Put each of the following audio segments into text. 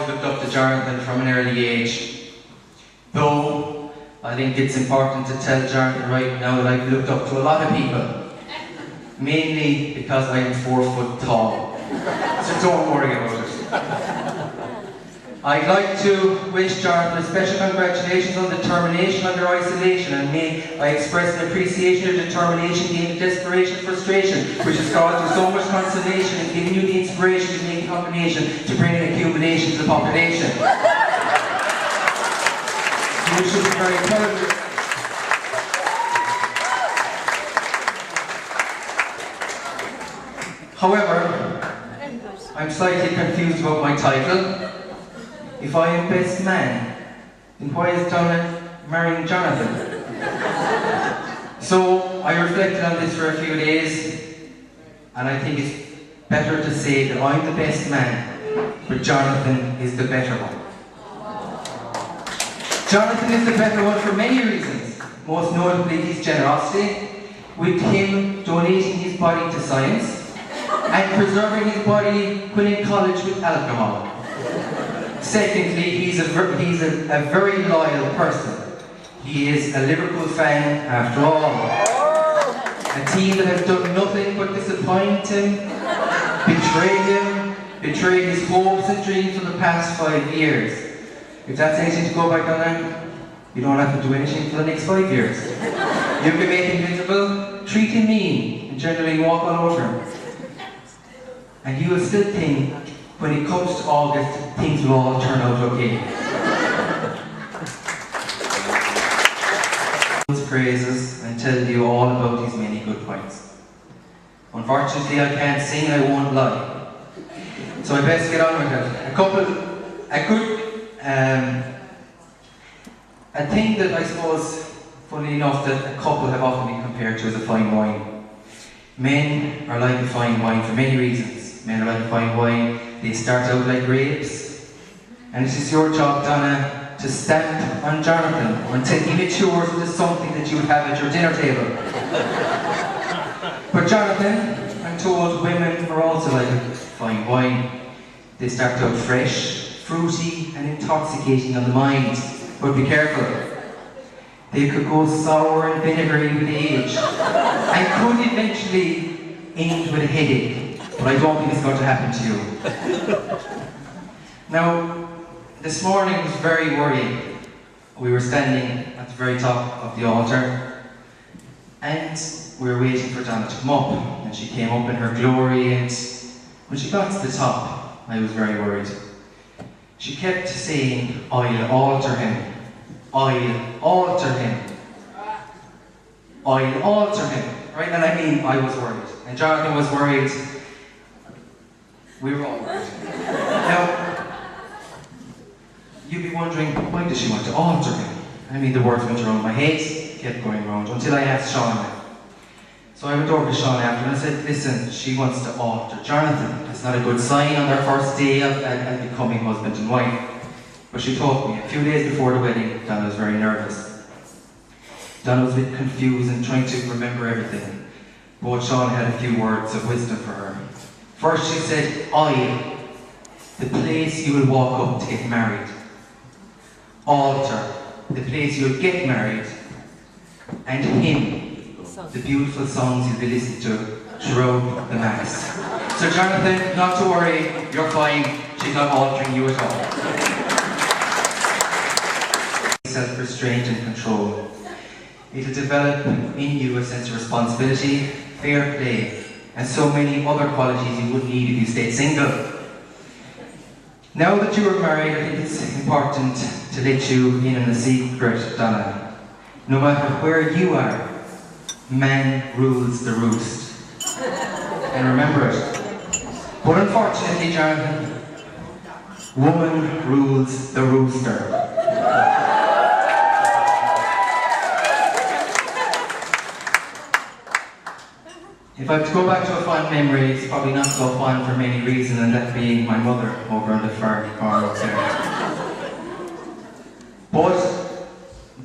looked up to Jonathan from an early age. Though, I think it's important to tell Jonathan right now that I've looked up to a lot of people. Mainly because I am 4 foot tall. So don't worry about it. I'd like to wish Jonathan a special congratulations on determination under isolation, and may I express an appreciation of determination, gain desperation, frustration, which has caused you so much consolation and given you the inspiration to make a combination to bring an accumulation to the population. You should be very proud of it. However, I'm slightly confused about my title. If I am best man, then why is Donna marrying Jonathan? So I reflected on this for a few days, and I think it's better to say that I'm the best man, but Jonathan is the better one. Jonathan is the better one for many reasons, most notably his generosity, with him donating his body to science, and preserving his body when in college with alcohol. Secondly, he's a very loyal person. He is a Liverpool fan after all. A team that has done nothing but disappoint him, betray his hopes and dreams for the past 5 years. If that's anything to go back on, you don't have to do anything for the next 5 years. You can make him miserable, treat him mean, and generally walk all over him. And you will still think, when it comes to August, things will all turn out okay. Praises and tell you all about his many good points. Unfortunately, I can't sing, I won't lie. So I best get on with it. A thing that I suppose, funny enough, that a couple have often been compared to as a fine wine. Men are like a fine wine for many reasons. Men are like a fine wine. They start out like grapes, and it is your job, Donna, to stamp on Jonathan until he matures into something that you would have at your dinner table. But Jonathan, I'm told women are also like fine wine. They start out fresh, fruity, and intoxicating on the mind. But be careful. They could go sour and vinegary with age, and could eventually end with a headache. But I don't think it's going to happen to you. Now, this morning was very worrying. We were standing at the very top of the altar, and we were waiting for Donna to come up. And she came up in her glory, and when she got to the top, I was very worried. She kept saying, "I'll alter him. I'll alter him. I'll alter him." Right? And I mean, I was worried. And Jonathan was worried. We were all worried. Now, you'd be wondering, why does she want to alter him? I mean, the words went around my head, kept going around, until I asked Sean. So I went over to Sean after and I said, "Listen, she wants to alter Jonathan. That's not a good sign on their first day of becoming husband and wife." But she told me, a few days before the wedding, Donna was very nervous. Donna was a bit confused and trying to remember everything. But Sean had a few words of wisdom for her. First she said, "I, the place you will walk up to get married. Altar, the place you'll get married. And hymn, the beautiful songs you'll be listening to throughout the Mass." So Jonathan, not to worry, you're fine. She's not altering you at all. Self-restraint and control. It'll develop in you a sense of responsibility, fair play, and so many other qualities you would need if you stayed single. Now that you are married, I think it's important to let you in on a secret, Donna. No matter where you are, man rules the roost. And remember it. But unfortunately, Jonathan, woman rules the rooster. If I have to go back to a fond memory, it's probably not so fond for many reasons, and that being my mother over in the far corner up there. But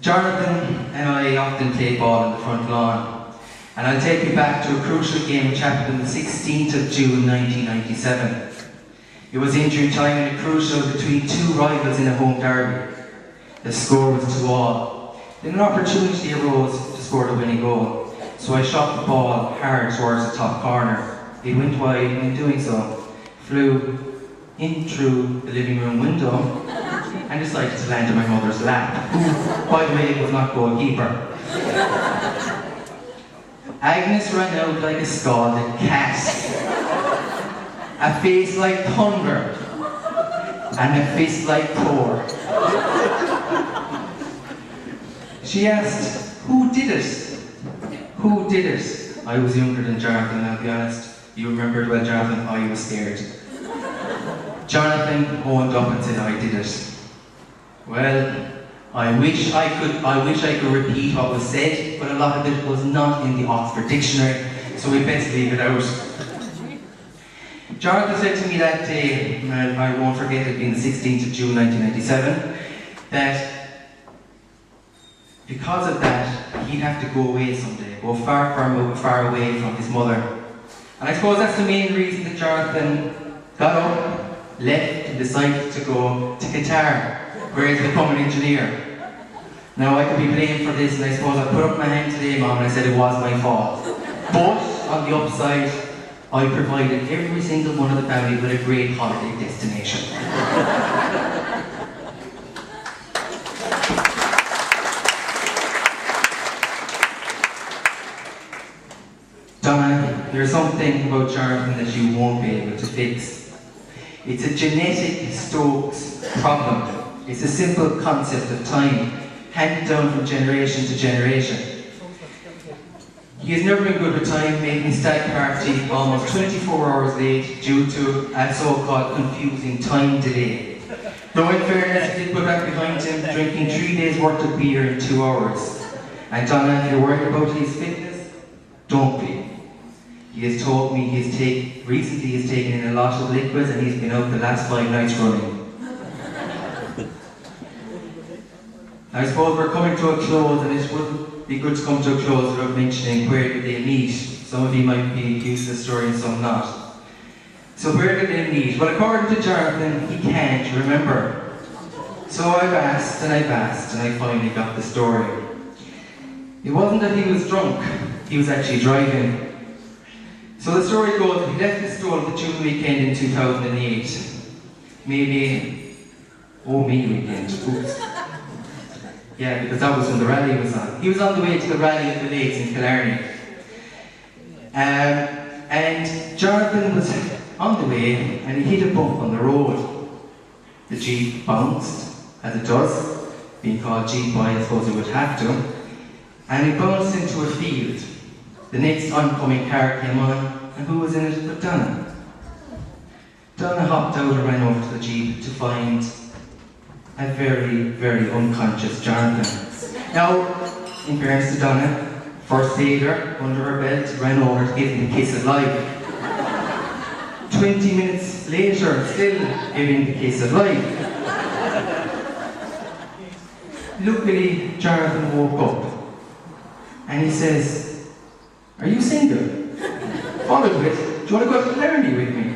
Jonathan and I often play ball on the front lawn, and I'll take you back to a crucial game which happened on the 16th of June 1997. It was injury time and a crucial between two rivals in a home derby. The score was 2-2. Then an opportunity arose to score the winning goal, so I shot the ball hard towards the top corner. It went wide, and in doing so, flew in through the living room window and decided to land in my mother's lap, who, by the way, was not goalkeeper. Agnes ran out like a scalded cat, a face like thunder, and a fist like Thor. She asked, "Who did it? Who did it?" I was younger than Jonathan, I'll be honest. You remembered well, Jonathan, I was scared. Jonathan owned up and said, "I did it." Well, I wish I could repeat what was said, but a lot of it was not in the Oxford Dictionary, so we best leave it out. Jonathan said to me that day, and I won't forget it being the 16th of June 1997, that because of that, he'd have to go away someday, go far away from his mother. And I suppose that's the main reason that Jonathan got up, left, and decided to go to Qatar, where he's become an engineer. Now I could be blamed for this, and I suppose I put up my hand today, Mom, and I said it was my fault. But, on the upside, I provided every single one of the family with a great holiday destination. Donna, there's something about Jonathan that you won't be able to fix. It's a genetic Stokes problem. It's a simple concept of time, handed down from generation to generation. He has never been good with time, making his stag party almost 24 hours late due to a so-called confusing time delay. Though in fairness, he did put that behind him, drinking 3 days worth of beer in 2 hours. And Donna, if you're worried about his fitness, don't be. He has told me recently he's taken in a lot of liquids and he's been out the last 5 nights running. I suppose we're coming to a close, and it would be good to come to a close without mentioning where did they meet. Some of you might be used to the story and some not. So where did they meet? Well, according to Jonathan, he can't remember. So I've asked and I finally got the story. It wasn't that he was drunk, he was actually driving. So the story goes that he left his stall the June weekend in 2008. Maybe, weekend, oops. Yeah, because that was when the rally was on. He was on the way to the rally of the Lakes in Killarney. And Jonathan was on the way and he hit a bump on the road. The Jeep bounced, as it does. Being called Jeep boy, I suppose it would have to. And it bounced into a field. The next oncoming car came on, and who was in it but Donna? Donna hopped out and ran over to the Jeep to find a very, very unconscious Jonathan. Now, in fairness to Donna, first aider under her belt ran over to give him the kiss of life. 20 minutes later, still giving the kiss of life. Luckily, Jonathan woke up and he says, "Are you single?" Followed with, "Do you want to go to Killarney with me?"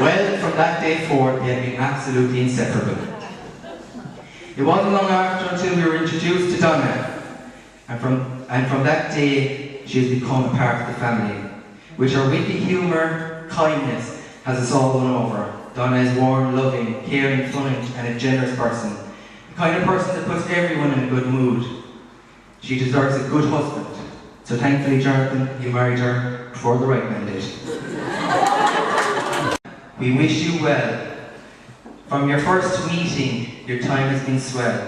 Well, from that day forward, they had been absolutely inseparable. It wasn't long after until we were introduced to Donna, and from that day, she has become a part of the family. With her witty humour, kindness has us all won over. Donna is warm, loving, caring, fun, and a generous person. The kind of person that puts everyone in a good mood. She deserves a good husband. So thankfully, Jonathan, you married her before the right man did. We wish you well. From your first meeting, your time has been swell.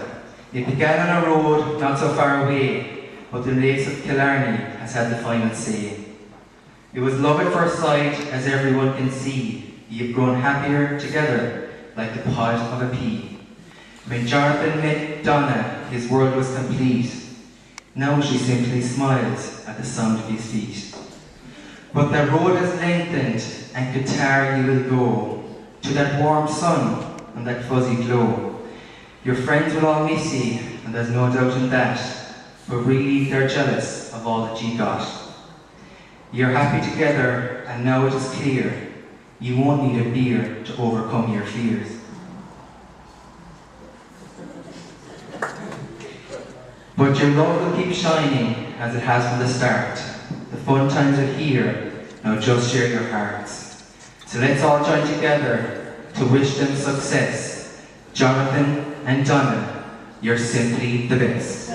It began on a road not so far away, but the Lakes of Killarney has had the final say. It was love at first sight, as everyone can see. You've grown happier together, like the pod of a pea. When Jonathan met Donna, his world was complete. Now she simply smiles at the sound of his feet. But the road has lengthened, and Qatar you will go, to that warm sun and that fuzzy glow. Your friends will all miss you, and there's no doubt in that, but really they're jealous of all that you got. You're happy together, and now it is clear, You won't need a beer to overcome your fears. But your love will keep shining as it has from the start. The fun times are here, now just share your hearts. So let's all join together to wish them success. Jonathan and Donna, you're simply the best.